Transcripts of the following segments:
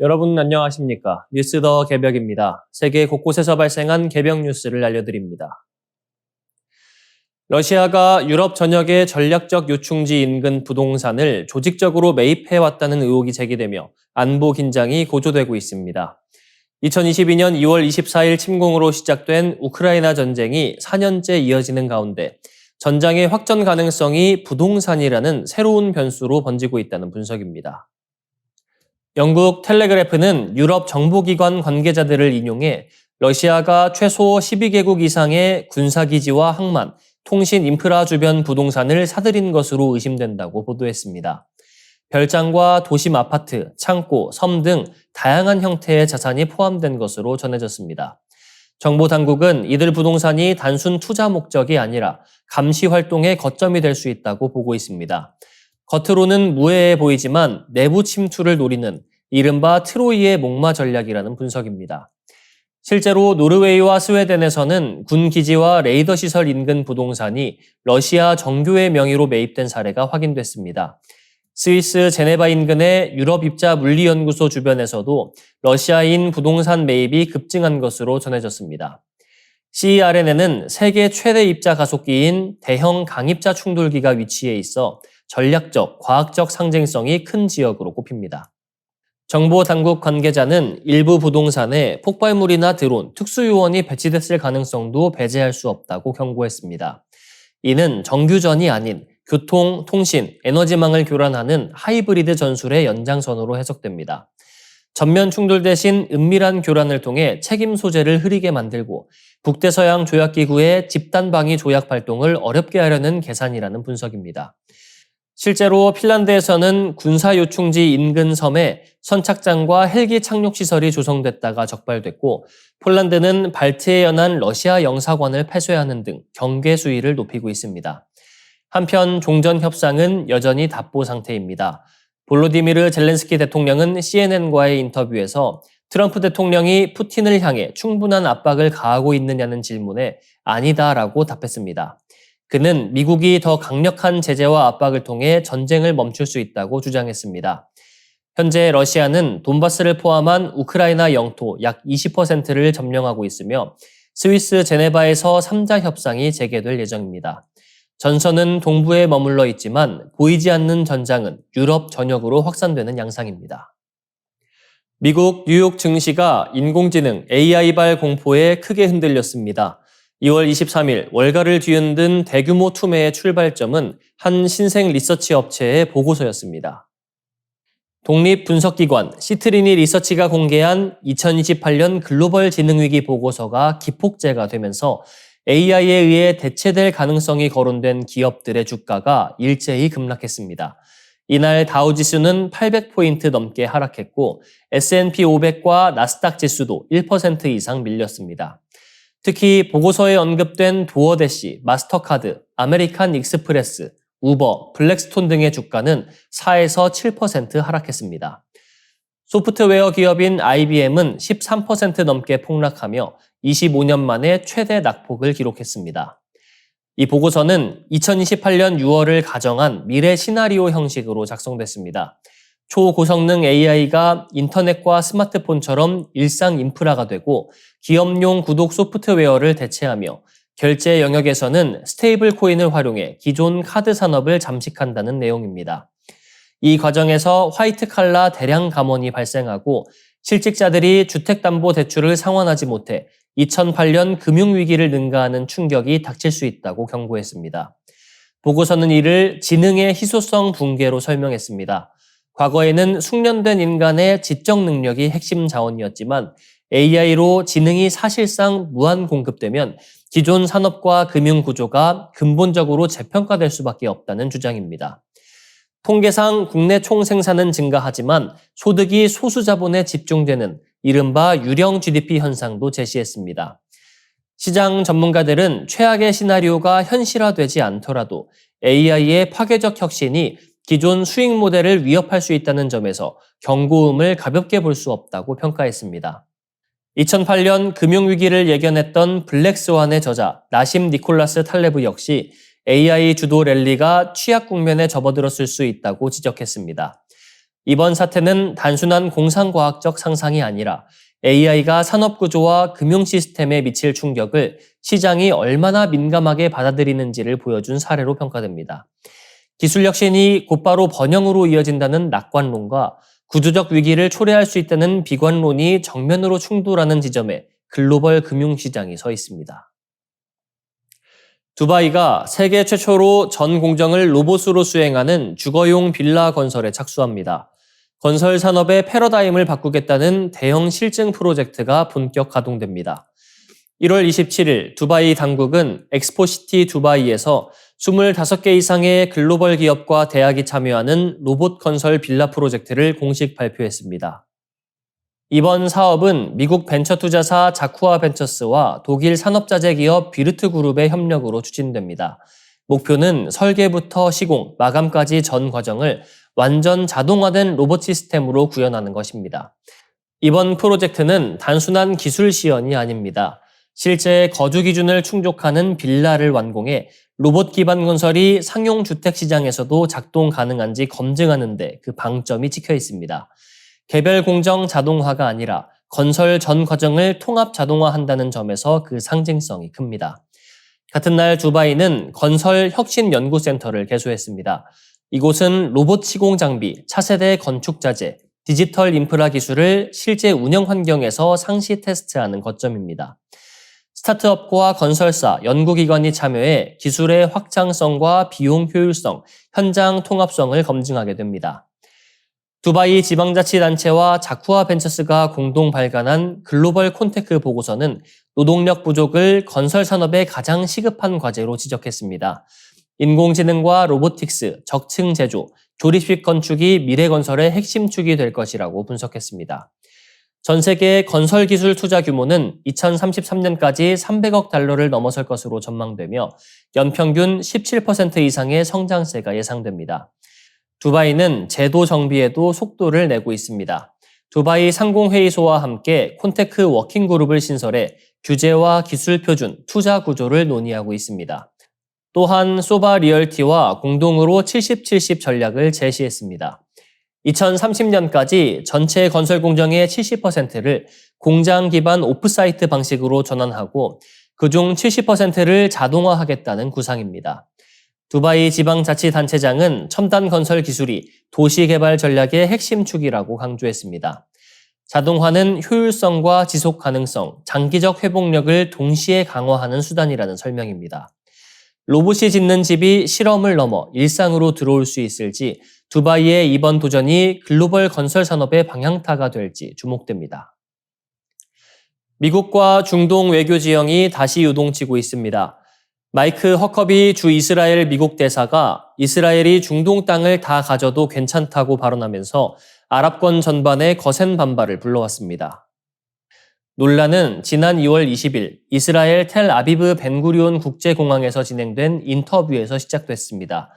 여러분 안녕하십니까? 뉴스 더 개벽입니다. 세계 곳곳에서 발생한 개벽 뉴스를 알려드립니다. 러시아가 유럽 전역의 전략적 요충지 인근 부동산을 조직적으로 매입해왔다는 의혹이 제기되며 안보 긴장이 고조되고 있습니다. 2022년 2월 24일 침공으로 시작된 우크라이나 전쟁이 4년째 이어지는 가운데 전장의 확전 가능성이 부동산이라는 새로운 변수로 번지고 있다는 분석입니다. 영국 텔레그래프는 유럽 정보기관 관계자들을 인용해 러시아가 최소 12개국 이상의 군사기지와 항만, 통신 인프라 주변 부동산을 사들인 것으로 의심된다고 보도했습니다. 별장과 도심 아파트, 창고, 섬 등 다양한 형태의 자산이 포함된 것으로 전해졌습니다. 정보당국은 이들 부동산이 단순 투자 목적이 아니라 감시 활동의 거점이 될 수 있다고 보고 있습니다. 겉으로는 무해해 보이지만 내부 침투를 노리는 이른바 트로이의 목마 전략이라는 분석입니다. 실제로 노르웨이와 스웨덴에서는 군 기지와 레이더 시설 인근 부동산이 러시아 정교의 명의로 매입된 사례가 확인됐습니다. 스위스 제네바 인근의 유럽 입자 물리연구소 주변에서도 러시아인 부동산 매입이 급증한 것으로 전해졌습니다. CERN에는 세계 최대 입자 가속기인 대형 강입자 충돌기가 위치해 있어 전략적, 과학적 상징성이 큰 지역으로 꼽힙니다. 정보당국 관계자는 일부 부동산에 폭발물이나 드론, 특수요원이 배치됐을 가능성도 배제할 수 없다고 경고했습니다. 이는 정규전이 아닌 교통, 통신, 에너지망을 교란하는 하이브리드 전술의 연장선으로 해석됩니다. 전면 충돌 대신 은밀한 교란을 통해 책임 소재를 흐리게 만들고 북대서양 조약기구의 집단방위 조약 발동을 어렵게 하려는 계산이라는 분석입니다. 실제로 핀란드에서는 군사요충지 인근 섬에 선착장과 헬기 착륙시설이 조성됐다가 적발됐고 폴란드는 발트에 연한 러시아 영사관을 폐쇄하는 등 경계 수위를 높이고 있습니다. 한편 종전 협상은 여전히 답보 상태입니다. 볼로디미르 젤렌스키 대통령은 CNN과의 인터뷰에서 트럼프 대통령이 푸틴을 향해 충분한 압박을 가하고 있느냐는 질문에 아니다라고 답했습니다. 그는 미국이 더 강력한 제재와 압박을 통해 전쟁을 멈출 수 있다고 주장했습니다. 현재 러시아는 돈바스를 포함한 우크라이나 영토 약 20%를 점령하고 있으며 스위스 제네바에서 3자 협상이 재개될 예정입니다. 전선은 동부에 머물러 있지만 보이지 않는 전장은 유럽 전역으로 확산되는 양상입니다. 미국 뉴욕 증시가 인공지능 AI발 공포에 크게 흔들렸습니다. 2월 23일 월가를 뒤흔든 대규모 투매의 출발점은 한 신생 리서치 업체의 보고서였습니다. 독립분석기관 시트리니 리서치가 공개한 2028년 글로벌 지능위기 보고서가 기폭제가 되면서 AI에 의해 대체될 가능성이 거론된 기업들의 주가가 일제히 급락했습니다. 이날 다우지수는 800포인트 넘게 하락했고 S&P 500과 나스닥 지수도 1% 이상 밀렸습니다. 특히 보고서에 언급된 도어대시, 마스터카드, 아메리칸 익스프레스, 우버, 블랙스톤 등의 주가는 4에서 7% 하락했습니다. 소프트웨어 기업인 IBM은 13% 넘게 폭락하며 25년 만에 최대 낙폭을 기록했습니다. 이 보고서는 2028년 6월을 가정한 미래 시나리오 형식으로 작성됐습니다. 초고성능 AI가 인터넷과 스마트폰처럼 일상 인프라가 되고 기업용 구독 소프트웨어를 대체하며 결제 영역에서는 스테이블 코인을 활용해 기존 카드 산업을 잠식한다는 내용입니다. 이 과정에서 화이트 칼라 대량 감원이 발생하고 실직자들이 주택담보대출을 상환하지 못해 2008년 금융위기를 능가하는 충격이 닥칠 수 있다고 경고했습니다. 보고서는 이를 지능의 희소성 붕괴로 설명했습니다. 과거에는 숙련된 인간의 지적 능력이 핵심 자원이었지만 AI로 지능이 사실상 무한 공급되면 기존 산업과 금융 구조가 근본적으로 재평가될 수밖에 없다는 주장입니다. 통계상 국내 총생산은 증가하지만 소득이 소수 자본에 집중되는 이른바 유령 GDP 현상도 제시했습니다. 시장 전문가들은 최악의 시나리오가 현실화되지 않더라도 AI의 파괴적 혁신이 기존 수익 모델을 위협할 수 있다는 점에서 경고음을 가볍게 볼 수 없다고 평가했습니다. 2008년 금융위기를 예견했던 블랙스완의 저자 나심 니콜라스 탈레브 역시 AI 주도 랠리가 취약 국면에 접어들었을 수 있다고 지적했습니다. 이번 사태는 단순한 공상과학적 상상이 아니라 AI가 산업 구조와 금융 시스템에 미칠 충격을 시장이 얼마나 민감하게 받아들이는지를 보여준 사례로 평가됩니다. 기술 혁신이 곧바로 번영으로 이어진다는 낙관론과 구조적 위기를 초래할 수 있다는 비관론이 정면으로 충돌하는 지점에 글로벌 금융시장이 서 있습니다. 두바이가 세계 최초로 전 공정을 로봇으로 수행하는 주거용 빌라 건설에 착수합니다. 건설 산업의 패러다임을 바꾸겠다는 대형 실증 프로젝트가 본격 가동됩니다. 1월 27일 두바이 당국은 엑스포시티 두바이에서 25개 이상의 글로벌 기업과 대학이 참여하는 로봇 건설 빌라 프로젝트를 공식 발표했습니다. 이번 사업은 미국 벤처 투자사 자쿠아 벤처스와 독일 산업자재 기업 비르트 그룹의 협력으로 추진됩니다. 목표는 설계부터 시공, 마감까지 전 과정을 완전 자동화된 로봇 시스템으로 구현하는 것입니다. 이번 프로젝트는 단순한 기술 시연이 아닙니다. 실제 거주 기준을 충족하는 빌라를 완공해 로봇 기반 건설이 상용 주택 시장에서도 작동 가능한지 검증하는 데 그 방점이 찍혀 있습니다. 개별 공정 자동화가 아니라 건설 전 과정을 통합 자동화한다는 점에서 그 상징성이 큽니다. 같은 날 두바이는 건설 혁신 연구센터를 개소했습니다. 이곳은 로봇 시공 장비, 차세대 건축 자재, 디지털 인프라 기술을 실제 운영 환경에서 상시 테스트하는 거점입니다. 스타트업과 건설사, 연구기관이 참여해 기술의 확장성과 비용 효율성, 현장 통합성을 검증하게 됩니다. 두바이 지방자치단체와 자쿠아 벤처스가 공동 발간한 글로벌 콘테크 보고서는 노동력 부족을 건설 산업의 가장 시급한 과제로 지적했습니다. 인공지능과 로보틱스, 적층 제조, 조립식 건축이 미래 건설의 핵심 축이 될 것이라고 분석했습니다. 전 세계 건설 기술 투자 규모는 2033년까지 300억 달러를 넘어설 것으로 전망되며 연평균 17% 이상의 성장세가 예상됩니다. 두바이는 제도 정비에도 속도를 내고 있습니다. 두바이 상공회의소와 함께 콘테크 워킹그룹을 신설해 규제와 기술 표준, 투자 구조를 논의하고 있습니다. 또한 소바 리얼티와 공동으로 70-70 전략을 제시했습니다. 2030년까지 전체 건설 공정의 70%를 공장 기반 오프사이트 방식으로 전환하고 그중 70%를 자동화하겠다는 구상입니다. 두바이 지방자치단체장은 첨단 건설 기술이 도시개발 전략의 핵심 축이라고 강조했습니다. 자동화는 효율성과 지속 가능성, 장기적 회복력을 동시에 강화하는 수단이라는 설명입니다. 로봇이 짓는 집이 실험을 넘어 일상으로 들어올 수 있을지 두바이의 이번 도전이 글로벌 건설 산업의 방향타가 될지 주목됩니다. 미국과 중동 외교 지형이 다시 요동치고 있습니다. 마이크 허커비 주 이스라엘 미국 대사가 이스라엘이 중동 땅을 다 가져도 괜찮다고 발언하면서 아랍권 전반에 거센 반발을 불러왔습니다. 논란은 지난 2월 20일 이스라엘 텔아비브 벤구리온 국제공항에서 진행된 인터뷰에서 시작됐습니다.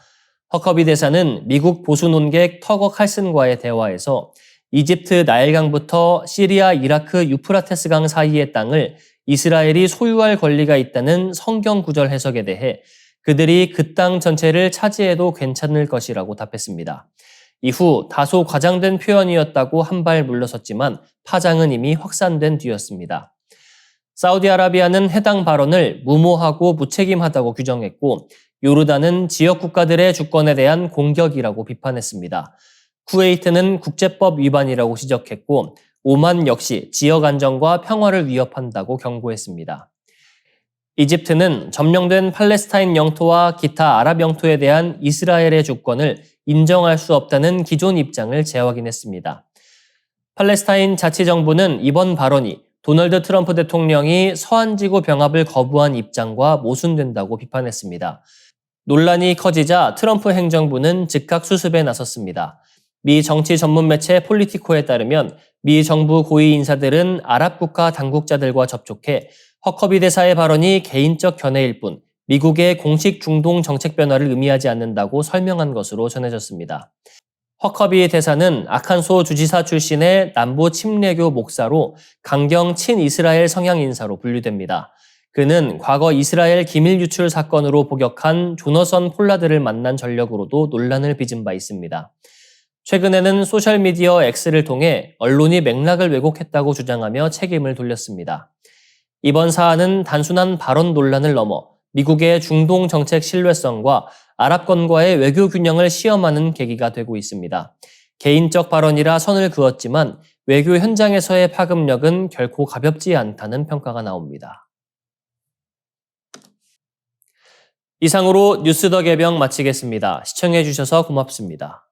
허커비 대사는 미국 보수 논객 터거 칼슨과의 대화에서 이집트 나일강부터 시리아 이라크 유프라테스강 사이의 땅을 이스라엘이 소유할 권리가 있다는 성경 구절 해석에 대해 그들이 그 땅 전체를 차지해도 괜찮을 것이라고 답했습니다. 이후 다소 과장된 표현이었다고 한 발 물러섰지만 파장은 이미 확산된 뒤였습니다. 사우디아라비아는 해당 발언을 무모하고 무책임하다고 규정했고 요르단은 지역 국가들의 주권에 대한 공격이라고 비판했습니다. 쿠웨이트는 국제법 위반이라고 지적했고 오만 역시 지역 안정과 평화를 위협한다고 경고했습니다. 이집트는 점령된 팔레스타인 영토와 기타 아랍 영토에 대한 이스라엘의 주권을 인정할 수 없다는 기존 입장을 재확인했습니다. 팔레스타인 자치정부는 이번 발언이 도널드 트럼프 대통령이 서한지구 병합을 거부한 입장과 모순된다고 비판했습니다. 논란이 커지자 트럼프 행정부는 즉각 수습에 나섰습니다. 미 정치 전문 매체 폴리티코에 따르면 미 정부 고위 인사들은 아랍 국가 당국자들과 접촉해 허커비 대사의 발언이 개인적 견해일 뿐 미국의 공식 중동 정책 변화를 의미하지 않는다고 설명한 것으로 전해졌습니다. 허커비 대사는 아칸소 주지사 출신의 남부 침례교 목사로 강경 친이스라엘 성향 인사로 분류됩니다. 그는 과거 이스라엘 기밀 유출 사건으로 복역한 조너선 폴라드를 만난 전력으로도 논란을 빚은 바 있습니다. 최근에는 소셜미디어 X를 통해 언론이 맥락을 왜곡했다고 주장하며 책임을 돌렸습니다. 이번 사안은 단순한 발언 논란을 넘어 미국의 중동 정책 신뢰성과 아랍권과의 외교 균형을 시험하는 계기가 되고 있습니다. 개인적 발언이라 선을 그었지만 외교 현장에서의 파급력은 결코 가볍지 않다는 평가가 나옵니다. 이상으로 뉴스 더 개병 마치겠습니다. 시청해주셔서 고맙습니다.